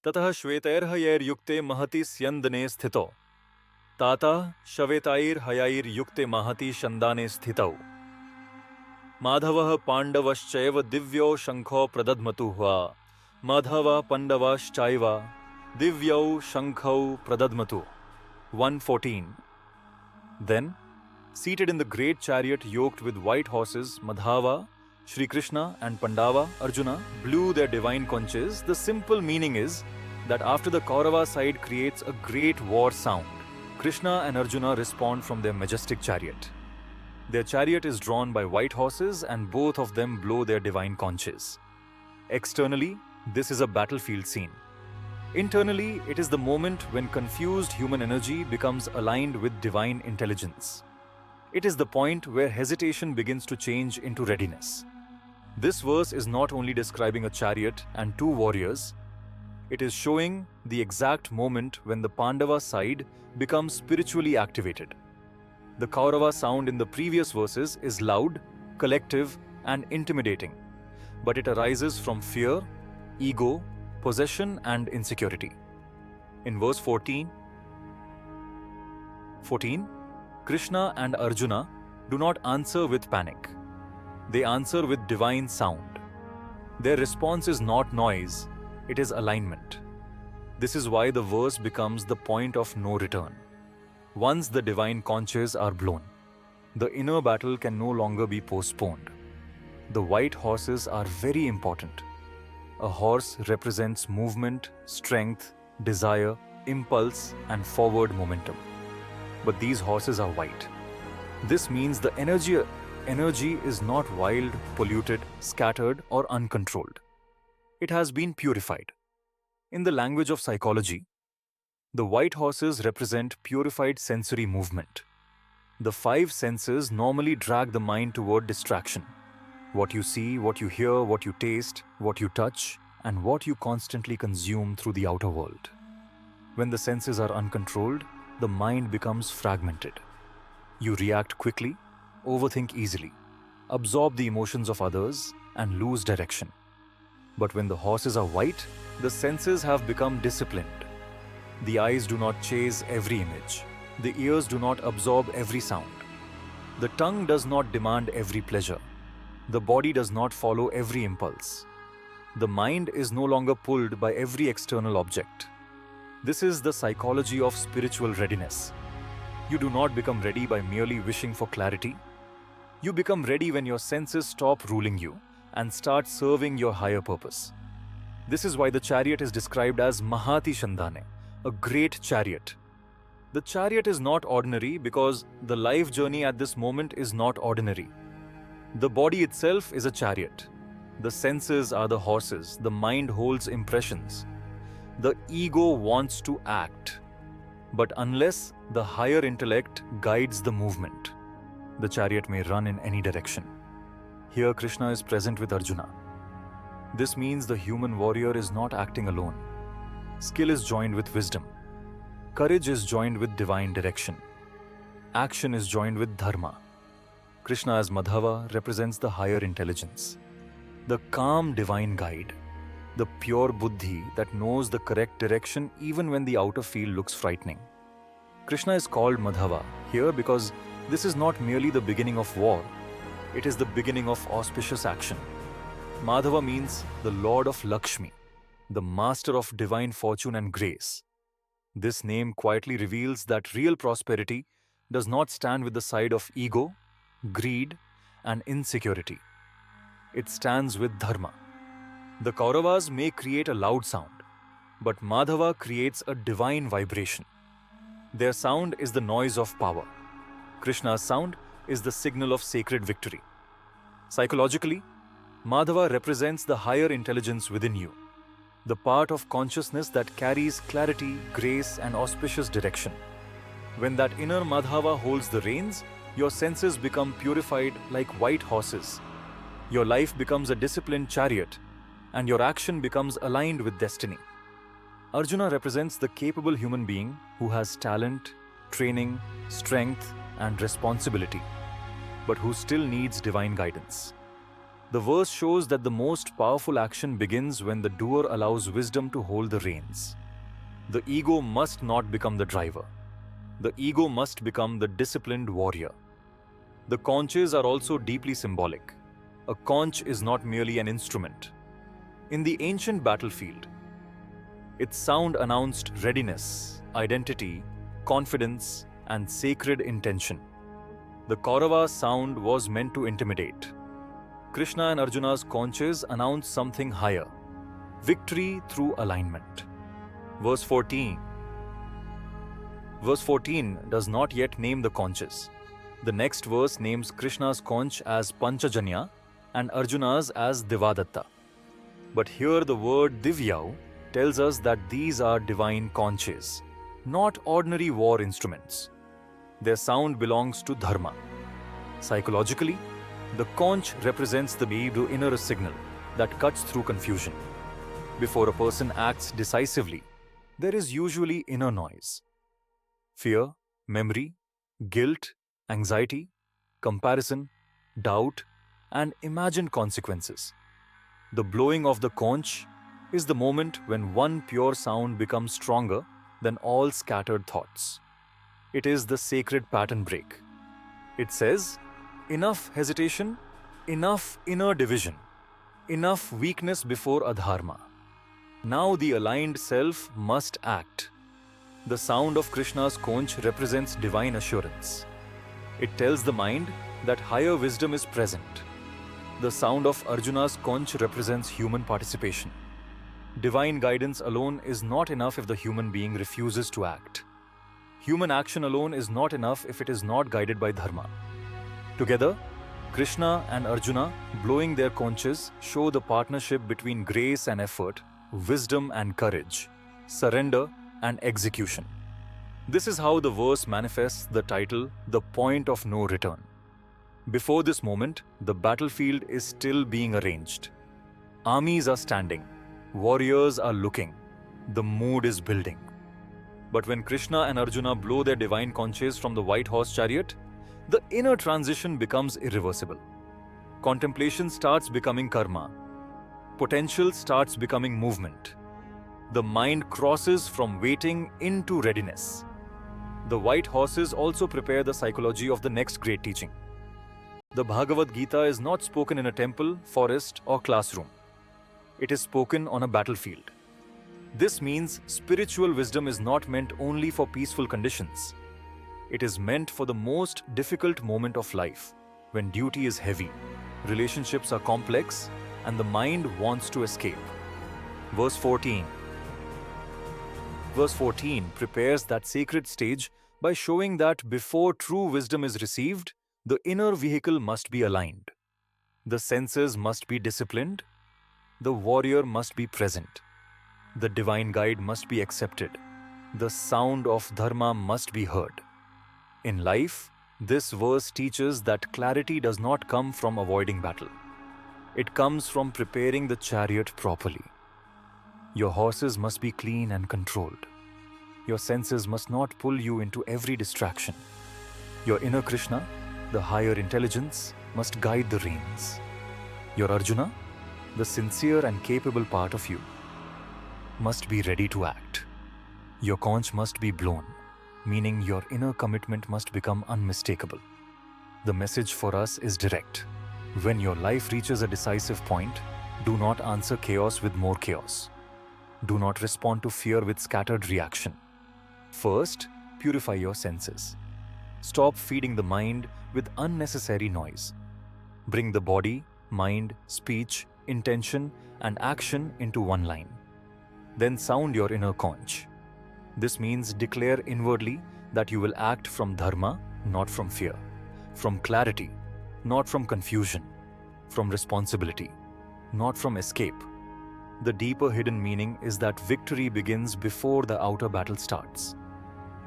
ततः श्वेतैर्हयैर्युक्ते महति स्यन्दने स्थितौ ताता शवेताैर्हयैर्युक्ते महति शन्दाने स्थितौ माधवः पाण्डवश्चैव दिव्यौ शङ्खौ प्रदध्मतुः माधवः पाण्डवश्चैव दिव्यौ शङ्खौ प्रदध्मतु 114. Then, seated in the great chariot yoked with white horses, Mādhava, Shri Krishna and Pandava, Arjuna, blew their divine conches. The simple meaning is that after the Kaurava side creates a great war sound, Krishna and Arjuna respond from their majestic chariot. Their chariot is drawn by white horses and both of them blow their divine conches. Externally, this is a battlefield scene. Internally, it is the moment when confused human energy becomes aligned with divine intelligence. It is the point where hesitation begins to change into readiness. This verse is not only describing a chariot and two warriors, it is showing the exact moment when the Pandava side becomes spiritually activated. The Kaurava sound in the previous verses is loud, collective, and intimidating, but it arises from fear, ego, possession, and insecurity. In verse 14, Krishna and Arjuna do not answer with panic. They answer with divine sound. Their response is not noise, it is alignment. This is why the verse becomes the point of no return. Once the divine conches are blown, the inner battle can no longer be postponed. The white horses are very important. A horse represents movement, strength, desire, impulse, and forward momentum. But these horses are white. This means the energy is not wild, polluted, scattered, or uncontrolled. It has been purified. In the language of psychology, the white horses represent purified sensory movement. The five senses normally drag the mind toward distraction. What you see, what you hear, what you taste, what you touch, and what you constantly consume through the outer world. When the senses are uncontrolled, the mind becomes fragmented. You react quickly, overthink easily, absorb the emotions of others, and lose direction. But when the horses are white, the senses have become disciplined. The eyes do not chase every image. The ears do not absorb every sound. The tongue does not demand every pleasure. The body does not follow every impulse. The mind is no longer pulled by every external object. This is the psychology of spiritual readiness. You do not become ready by merely wishing for clarity. You become ready when your senses stop ruling you and start serving your higher purpose. This is why the chariot is described as Mahati Shandane, a great chariot. The chariot is not ordinary because the life journey at this moment is not ordinary. The body itself is a chariot. The senses are the horses. The mind holds impressions. The ego wants to act. But unless the higher intellect guides the movement, the chariot may run in any direction. Here Krishna is present with Arjuna. This means the human warrior is not acting alone. Skill is joined with wisdom. Courage is joined with divine direction. Action is joined with Dharma. Krishna as Mādhava represents the higher intelligence, the calm divine guide, the pure buddhi that knows the correct direction even when the outer field looks frightening. Krishna is called Mādhava here because this is not merely the beginning of war, it is the beginning of auspicious action. Mādhava means the Lord of Lakshmi, the master of divine fortune and grace. This name quietly reveals that real prosperity does not stand with the side of ego, greed, and insecurity. It stands with Dharma. The Kauravas may create a loud sound, but Mādhava creates a divine vibration. Their sound is the noise of power. Krishna's sound is the signal of sacred victory. Psychologically, Mādhava represents the higher intelligence within you, the part of consciousness that carries clarity, grace, and auspicious direction. When that inner Mādhava holds the reins, your senses become purified like white horses. Your life becomes a disciplined chariot, and your action becomes aligned with destiny. Arjuna represents the capable human being who has talent, training, strength, and responsibility, but who still needs divine guidance. The verse shows that the most powerful action begins when the doer allows wisdom to hold the reins. The ego must not become the driver. The ego must become the disciplined warrior. The conches are also deeply symbolic. A conch is not merely an instrument. In the ancient battlefield, its sound announced readiness, identity, confidence, and sacred intention. The Kaurava sound was meant to intimidate. Krishna and Arjuna's conches announced something higher: victory through alignment. Verse 14 does not yet name the conches. The next verse names Krishna's conch as Panchajanya and Arjuna's as Divadatta. But here the word Divyau tells us that these are divine conches, not ordinary war instruments. Their sound belongs to Dharma. Psychologically, the conch represents the inner signal that cuts through confusion. Before a person acts decisively, there is usually inner noise. Fear, memory, guilt, anxiety, comparison, doubt, and imagined consequences. The blowing of the conch is the moment when one pure sound becomes stronger than all scattered thoughts. It is the sacred pattern break. It says, enough hesitation, enough inner division, enough weakness before adharma. Now the aligned self must act. The sound of Krishna's conch represents divine assurance. It tells the mind that higher wisdom is present. The sound of Arjuna's conch represents human participation. Divine guidance alone is not enough if the human being refuses to act. Human action alone is not enough if it is not guided by Dharma. Together, Krishna and Arjuna, blowing their conches, show the partnership between grace and effort, wisdom and courage, surrender and execution. This is how the verse manifests the title, The Point of No Return. Before this moment, the battlefield is still being arranged. Armies are standing. Warriors are looking. The mood is building. But when Krishna and Arjuna blow their divine conches from the white horse chariot, the inner transition becomes irreversible. Contemplation starts becoming karma. Potential starts becoming movement. The mind crosses from waiting into readiness. The white horses also prepare the psychology of the next great teaching. The Bhagavad Gita is not spoken in a temple, forest, or classroom. It is spoken on a battlefield. This means spiritual wisdom is not meant only for peaceful conditions. It is meant for the most difficult moment of life, when duty is heavy, relationships are complex, and the mind wants to escape. Verse 14 prepares that sacred stage by showing that before true wisdom is received, the inner vehicle must be aligned. The senses must be disciplined. The warrior must be present. The divine guide must be accepted. The sound of Dharma must be heard. In life, this verse teaches that clarity does not come from avoiding battle. It comes from preparing the chariot properly. Your horses must be clean and controlled. Your senses must not pull you into every distraction. Your inner Krishna, the higher intelligence, must guide the reins. Your Arjuna, the sincere and capable part of you, must be ready to act. Your conch must be blown, meaning your inner commitment must become unmistakable. The message for us is direct. When your life reaches a decisive point, do not answer chaos with more chaos. Do not respond to fear with scattered reaction. First, purify your senses. Stop feeding the mind with unnecessary noise. Bring the body, mind, speech, intention, and action into one line. Then sound your inner conch. This means declare inwardly that you will act from dharma, not from fear, from clarity, not from confusion, from responsibility, not from escape. The deeper hidden meaning is that victory begins before the outer battle starts.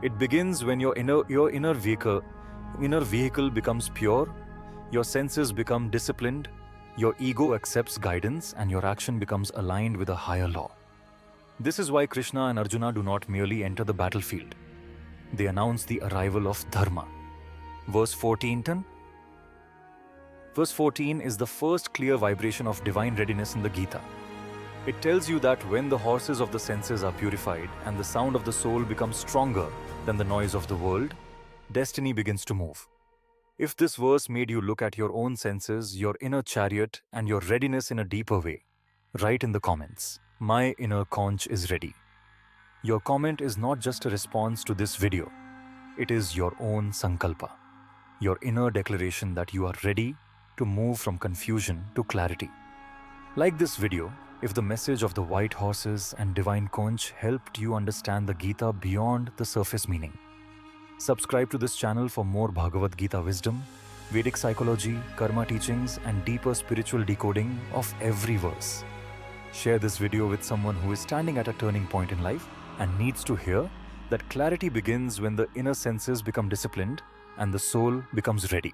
It begins when your inner vehicle becomes pure, your senses become disciplined, your ego accepts guidance, and your action becomes aligned with a higher law. This is why Krishna and Arjuna do not merely enter the battlefield. They announce the arrival of Dharma. Verse 14 Verse 14 is the first clear vibration of divine readiness in the Gita. It tells you that when the horses of the senses are purified and the sound of the soul becomes stronger than the noise of the world, destiny begins to move. If this verse made you look at your own senses, your inner chariot, and your readiness in a deeper way, write in the comments, "My inner conch is ready." Your comment is not just a response to this video. It is your own sankalpa, your inner declaration that you are ready to move from confusion to clarity. Like this video, if the message of the white horses and divine conch helped you understand the Gita beyond the surface meaning. Subscribe to this channel for more Bhagavad Gita wisdom, Vedic psychology, karma teachings, and deeper spiritual decoding of every verse. Share this video with someone who is standing at a turning point in life and needs to hear that clarity begins when the inner senses become disciplined and the soul becomes ready.